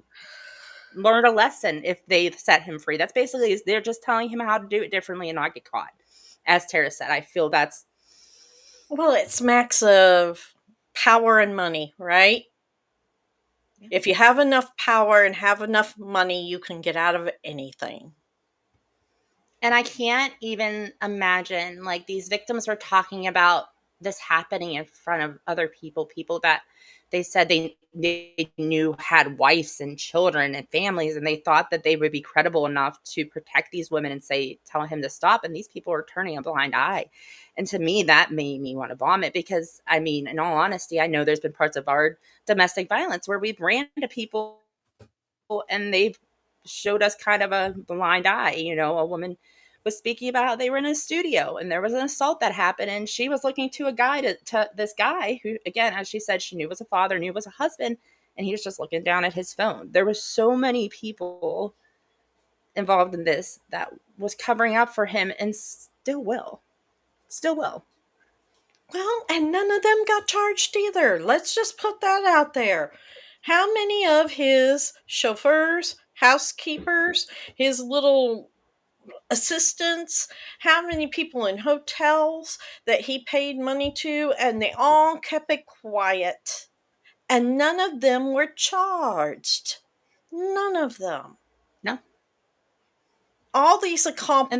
learned a lesson if they set him free. That's basically they're just telling him how to do it differently and not get caught. As Tara said, I feel that's Well, it smacks of power and money, right? If you have enough power and have enough money, you can get out of anything. and I can't even imagine like these victims were talking about this happening in front of other people that they said they knew had wives and children and families, and they thought that they would be credible enough to protect these women and tell him to stop, and these people are turning a blind eye. And to me that made me want to vomit, because I mean, in all honesty, I know there's been parts of our domestic violence where we've ran to people and they've showed us kind of a blind eye. A woman was speaking about how they were in a studio and there was an assault that happened, and she was looking to a guy to this guy who, again, as she said, she knew was a father, knew was a husband, and he was just looking down at his phone. There was so many people involved in this that was covering up for him and still will. Well, and none of them got charged either. Let's just put that out there. How many of his chauffeurs, housekeepers, his little assistants, how many people in hotels that he paid money to, and they all kept it quiet. And none of them were charged. None of them. No. All these And they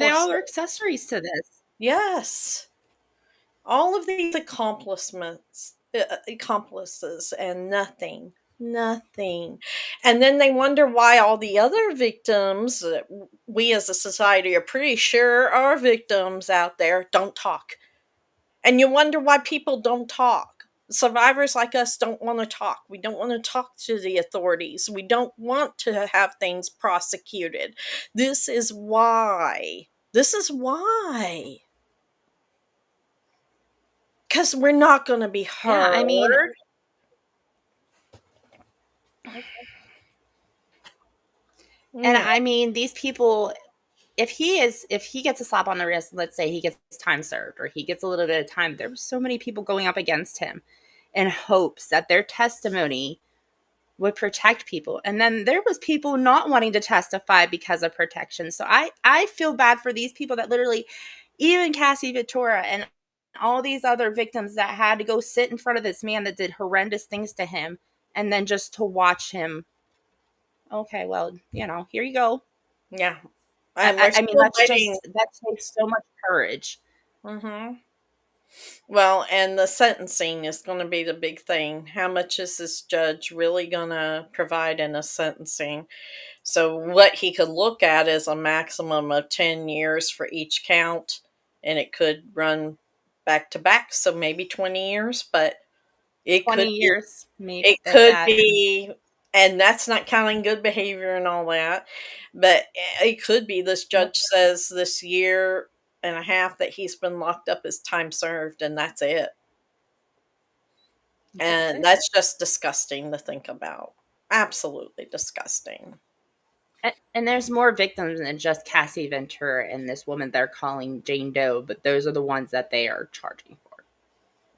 all accomplishments. are accessories to this. Yes. All of these accomplishments accomplices and nothing. Nothing. And then they wonder why all the other victims, we as a society are pretty sure are victims out there, don't talk. And you wonder why people don't talk. Survivors like us don't want to talk. We don't want to talk to the authorities. We don't want to have things prosecuted. This is why. This is why. Because we're not going to be Yeah, heard. I mean, and Yeah. I mean, these people, if he gets a slap on the wrist, let's say he gets time served or he gets a little bit of time, there were so many people going up against him in hopes that their testimony would protect people. And then there was people not wanting to testify because of protection. So I feel bad for these people that literally, even Cassie Ventura and all these other victims that had to go sit in front of this man that did horrendous things to him, and then just to watch him. Okay, well, here you go. Yeah. I, And I we're I mean, still waiting. that takes so much courage. Hmm. Well, and the sentencing is going to be the big thing. How much is this judge really going to provide in a sentencing? So, what he could look at is a maximum of 10 years for each count, and it could run back to back. So, maybe 20 years, but it 20 could be, years, maybe, it if could that. be, and that's not counting good behavior and all that, but it could be this Yep. judge says this year and a half that he's been locked up is time served, and that's it. That's And it. that's just disgusting to think about. Absolutely disgusting. And there's more victims than just Cassie Ventura and this woman they're calling Jane Doe, but those are the ones that they are charging for.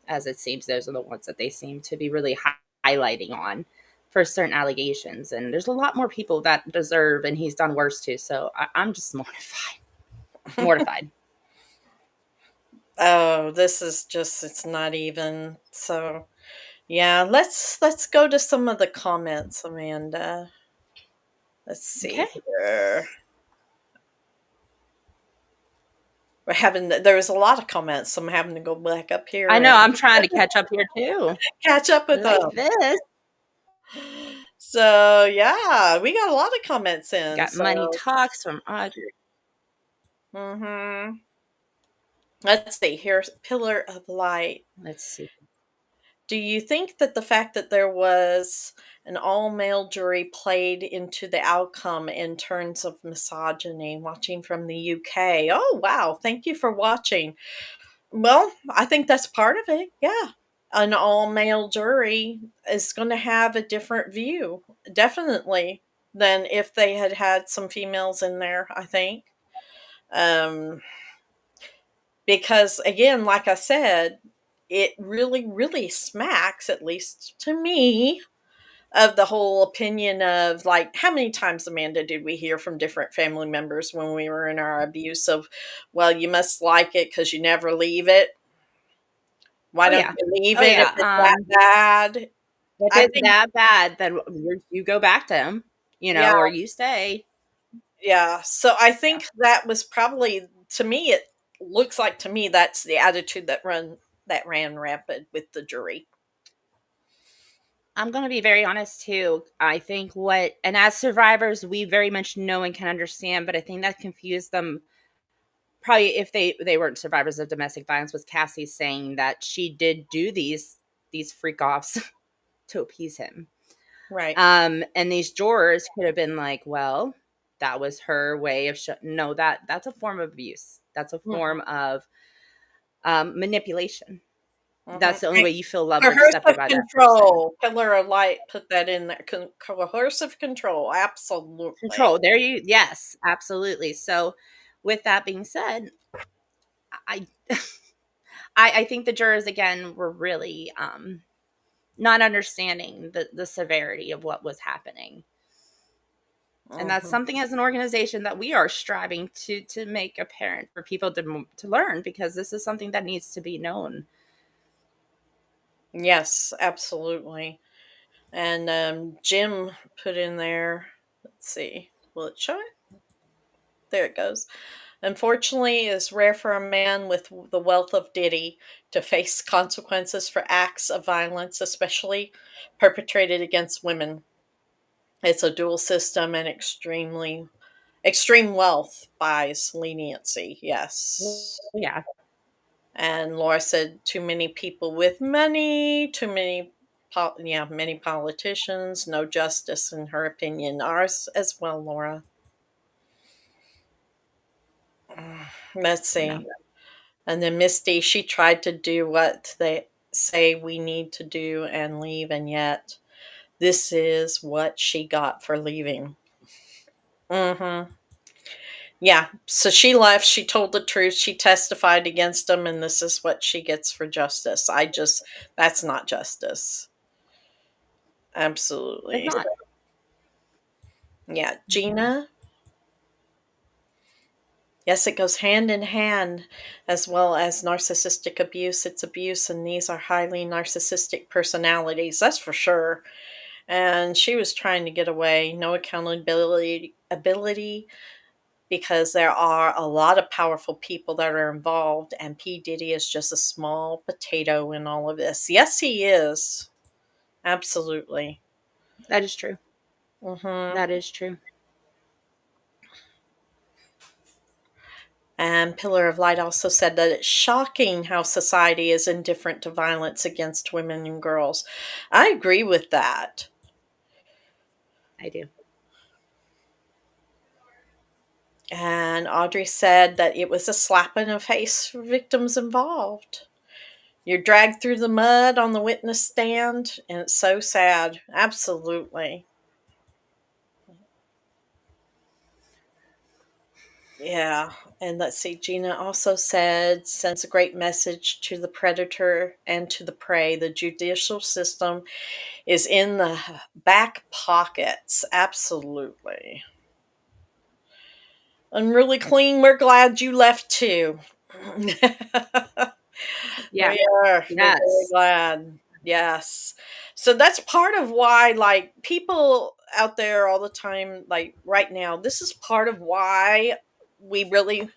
As it seems, those are the ones that they seem to be really highlighting on for certain allegations. And there's a lot more people that deserve, and he's done worse too. So I'm just mortified. Mortified. Oh, this is just, it's not even. So, yeah, let's go to some of the comments, Amanda. Let's Okay. see here. We're having there was a lot of comments, so I'm having to go back up here I know. and I'm trying to catch up here too. catch up with Like them. this. So, yeah, we got a lot of comments in. Got money So, talks from Audrey. let's see. Here's Pillar of Light. Let's see. Do you think that the fact that there was an all male jury played into the outcome in terms of misogyny? Watching from the UK. Oh, wow. Thank you for watching. Well, I think that's part of it. Yeah. An all male jury is going to have a different view, definitely, than if they had had some females in there, I think. Um, because, again, like I said, it really, really smacks, at least to me, of the whole opinion of, like, how many times, Amanda, did we hear from different family members when we were in our abuse of, well, you must like it because you never leave it. Why Oh don't yeah. you leave Oh it if yeah. it's that bad? If I it's think, that bad, then you go back to him, yeah, or you stay. yeah. So I Yeah. think that was probably, to me, it looks like to me that's the attitude that ran rampant with the jury. I'm going to be very honest too. I think and as survivors, we very much know and can understand, but I think that confused them. Probably if they weren't survivors of domestic violence, was Cassie saying that she did do these freak offs to appease him. Right. And these jurors could have been like, well, that was her way of no, that's a form of abuse. That's a Mhm, form of manipulation. mhm. That's the only way you feel loved or accepted Coercive by that person. control. Pillar of Light put that in there. Coercive control. Absolutely. Control. There you yes, absolutely. So with that being said, I I think the jurors again were really not understanding the severity of what was happening. And that's Mhm. something as an organization that we are striving to make apparent for people to learn, because this is something that needs to be known. Yes, absolutely. And Jim put in there. Let's see. Will it show it? There it goes. Unfortunately, it is rare for a man with the wealth of Diddy to face consequences for acts of violence, especially perpetrated against women. It's a dual system, and extreme wealth buys leniency. Yes. Yeah. And Laura said, too many people with money, too many, many politicians, no justice in her opinion. Ours as well, Laura. Let's Yeah. see. And then Misty, she tried to do what they say we need to do and leave, and yet this is what she got for leaving. Mm-hmm. Yeah. So she left. She told the truth. She testified against him, and this is what she gets for justice. That's not justice. It's Absolutely. not. Yeah. Mhm. Gina. Yes, it goes hand in hand as well as narcissistic abuse. It's abuse, and these are highly narcissistic personalities. That's for sure. And she was trying to get away. No accountability ability because there are a lot of powerful people that are involved, and P. Diddy is just a small potato in all of this. Yes, he is. Absolutely. That is true. Hmm. That is true. And Pillar of Light also said that it's shocking how society is indifferent to violence against women and girls. I agree with that. I do. And Audrey said that it was a slap in the face for victims involved. You're dragged through the mud on the witness stand, and it's so sad. Absolutely. Yeah. And let's see, Gina also said, sends a great message to the predator and to the prey. The judicial system is in the back pockets. Absolutely. And really clean. We're glad you left too. Yeah. We are. We're very Yes. glad. Yes. So that's part of why, like, people out there all the time, like right now, this is part of why we really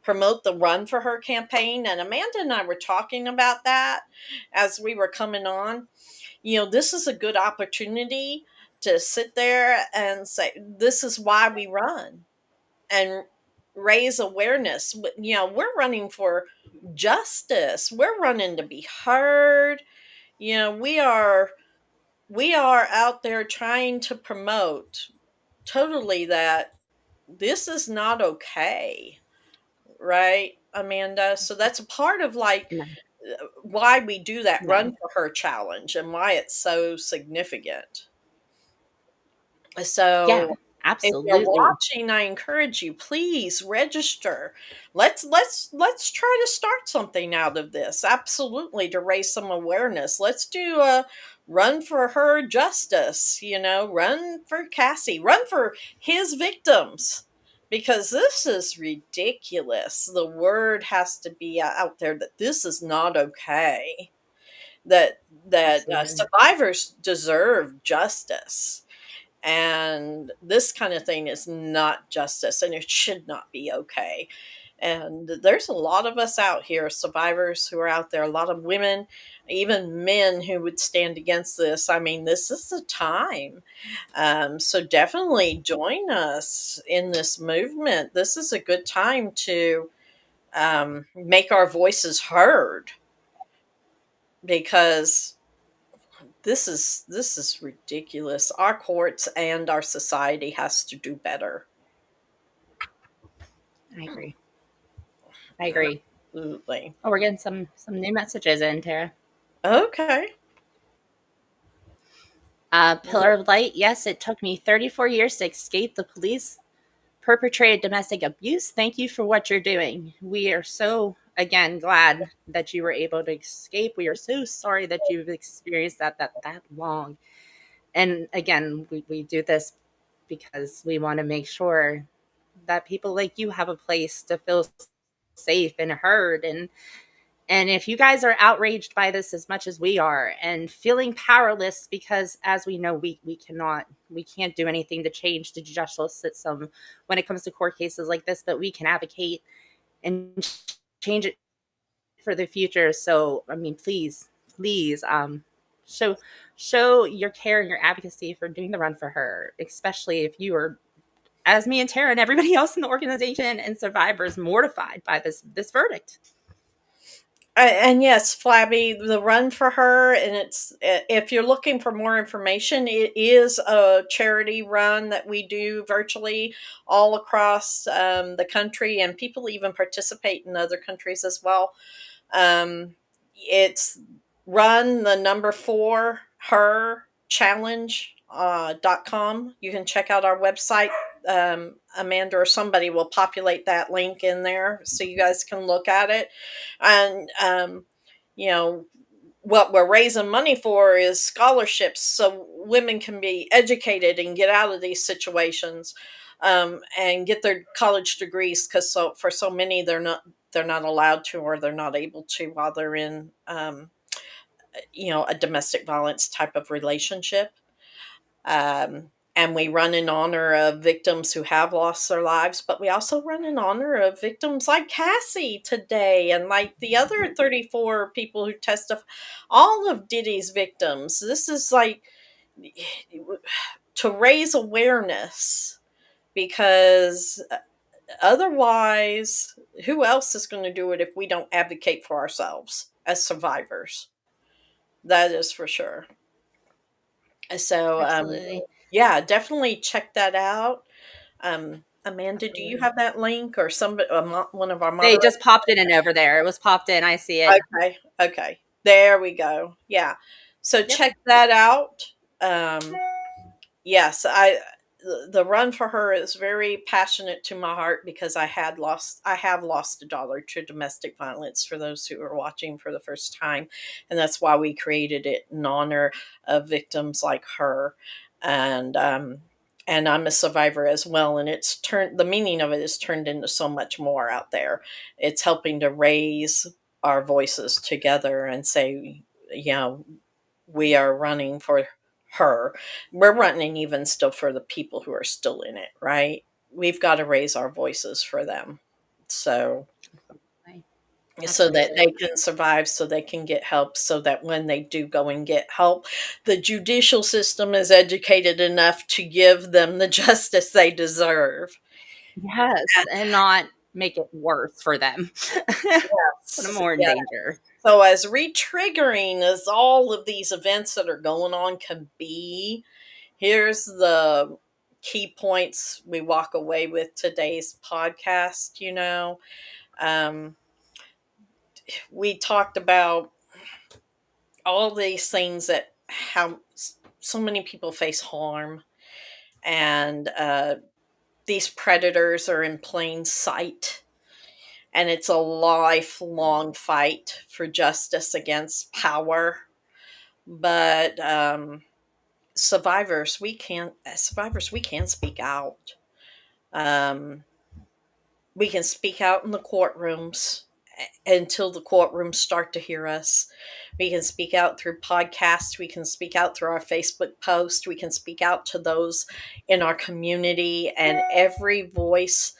promote the Run for Her campaign. And Amanda and I were talking about that as we were coming on. This is a good opportunity to sit there and say, this is why we run and raise awareness. We're running for justice. We're running to be heard. We are out there trying to promote totally that this is not okay, right, Amanda? So that's a part of, like, No. why we do that No. Run for Her challenge and why it's so significant. Yeah. So if you're Absolutely. watching, I encourage you, please register. Let's try to start something out of this. Absolutely, to raise some awareness. Let's do a Run for Her justice, run for Cassie, run for his victims. Because this is ridiculous. The word has to be out there that this is not okay. That Absolutely. survivors deserve justice, and this kind of thing is not justice, and it should not be okay. And there's a lot of us out here, survivors who are out there, a lot of women, even men who would stand against this. I mean, this is the time. So definitely join us in this movement. This is a good time to make our voices heard, because this is ridiculous. Our courts and our society has to do better. I agree. I agree. Absolutely. Oh, we're getting some new messages in, Tara. Okay. Pillar of Light. Yes, it took me 34 years to escape the police perpetrated domestic abuse. Thank you for what you're doing. We are so, again, glad that you were able to escape. We are so sorry that you've experienced that long. And again, we do this because we want to make sure that people like you have a place to feel safe and heard. And And if you guys are outraged by this as much as we are and feeling powerless, because as we know, we can't do anything to change the justice system when it comes to court cases like this, but we can advocate and change it for the future. So, I mean, please, show your care and your advocacy for doing the run for her, especially if you are, as me and Tara and everybody else in the organization and survivors, mortified by this verdict. And yes, Flabby, the run for her, and it's, if you're looking for more information, it is a charity run that we do virtually all across the country, and people even participate in other countries as well. It's run the number 4 her challenge.com. You can check out our website. Amanda or somebody will populate that link in there so you guys can look at it. And, you know, what we're raising money for is scholarships so women can be educated and get out of these situations, and get their college degrees, because for so many they're not allowed to, or they're not able to while they're in a domestic violence type of relationship. And we run in honor of victims who have lost their lives, but we also run in honor of victims like Cassie today, and like the other 34 people who testify, all of Diddy's victims. This is like to raise awareness, because otherwise, who else is going to do it if we don't advocate for ourselves as survivors? That is for sure. So, Absolutely. yeah, definitely check that out. Amanda, do you have that link, or somebody, one of our They moderators? just popped it in over there. It was popped in. I see it. Okay, there we go. Yeah, so Yep. check that out. Yes, the run for her is very passionate to my heart, because I have lost a daughter to domestic violence, for those who are watching for the first time, and that's why we created it in honor of victims like her. And I'm a survivor as well, and the meaning of it is turned into so much more out there. It's helping to raise our voices together and say, we are running for her. We're running even still for the people who are still in it, right? We've got to raise our voices for them. So that Absolutely. they can survive, so they can get help, so that when they do go and get help, the judicial system is educated enough to give them the justice they deserve. Yes, and not make it worse for them. Put them more in Yeah. danger. So as re-triggering as all of these events that are going on can be, here's the key points we walk away with today's podcast. We talked about all these things, that how so many people face harm, and these predators are in plain sight, and it's a lifelong fight for justice against power. But survivors, we can speak out. um, we can speak out in the courtrooms, until the courtrooms start to hear us. We can speak out through podcasts. We can speak out through our Facebook post. We can speak out to those in our community. And every voice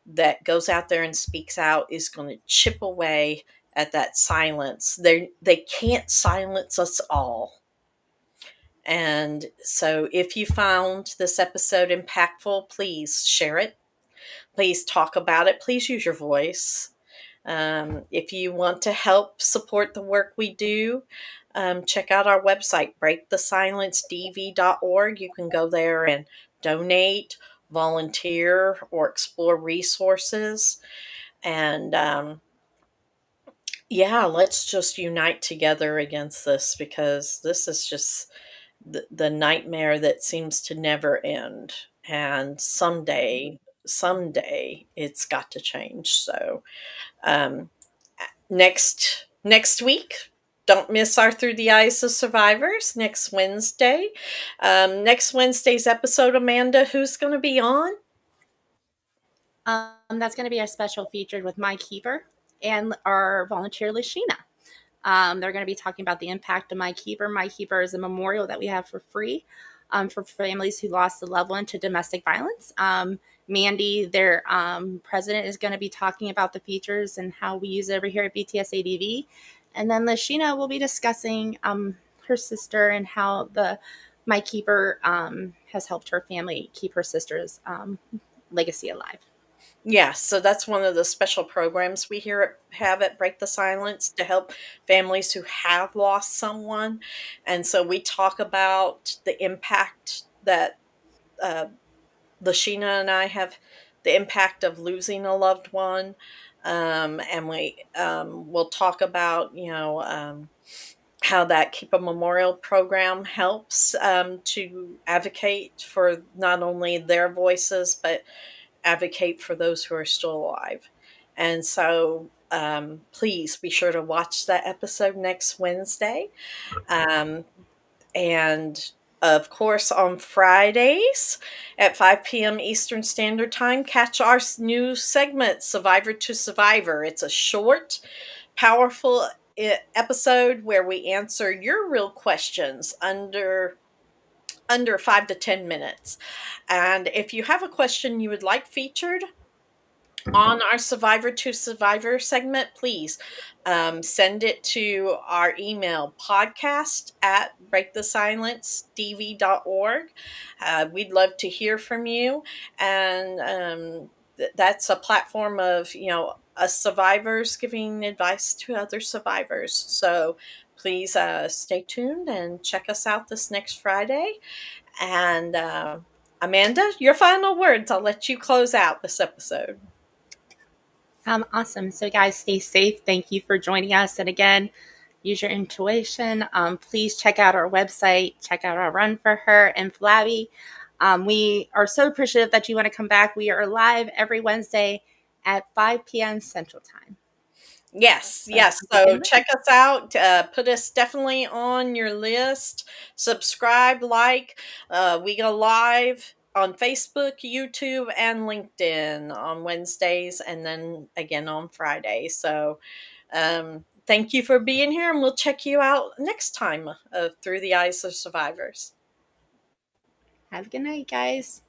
that goes out there and speaks out is going to chip away at that silence. They can't silence us all. And so if you found this episode impactful, please share it. Please talk about it. Please use your voice. If you want to help support the work we do, check out our website, breakthesilencedv.org. You can go there and donate, volunteer, or explore resources. And let's just unite together against this, because this is just the nightmare that seems to never end. And someday it's got to change. So, um, next week, don't miss our Through the Eyes of Survivors next Wednesday. Next Wednesday's episode, Amanda, who's going to be on? That's going to be a special featured with Mike Heaver. and our volunteer, Lashina. They're going to be talking about the impact of My Keeper. My Keeper is a memorial that we have for free for families who lost a loved one to domestic violence. Mandy, their president, is going to be talking about the features and how we use it over here at BTSADV. And then Lashina will be discussing her sister and how the My Keeper has helped her family keep her sister's legacy alive. Yeah, so that's one of the special programs we have at Break the Silence to help families who have lost someone. And so we talk about the impact that uh, Lashina and I have, the impact of losing a loved one. And we'll talk about, how that Keep a Memorial program helps to advocate for not only their voices, but advocate for those who are still alive. And so please be sure to watch that episode next Wednesday. Um, and of course, on Fridays at 5 p.m. Eastern Standard Time, catch our new segment, Survivor to Survivor. It's a short, powerful episode where we answer your real questions under 5 to 10 minutes. And if you have a question you would like featured on our Survivor to Survivor segment, please send it to our email podcast at breakthesilencedv.org. We'd love to hear from you. And that's a platform of, us survivors giving advice to other survivors. So please stay tuned and check us out this next Friday. And Amanda, your final words. I'll let you close out this episode. Awesome. So, guys, stay safe. Thank you for joining us. And again, use your intuition. Please check out our website. Check out our Run for Her and Flabby. We are so appreciative that you want to come back. We are live every Wednesday at 5 p.m. Central Time. Yes. So check us out. Put us definitely on your list. Subscribe, like. We go live on Facebook, YouTube, and LinkedIn on Wednesdays, and then again on Friday. So thank you for being here, and we'll check you out next time Through the Eyes of Survivors. Have a good night, guys.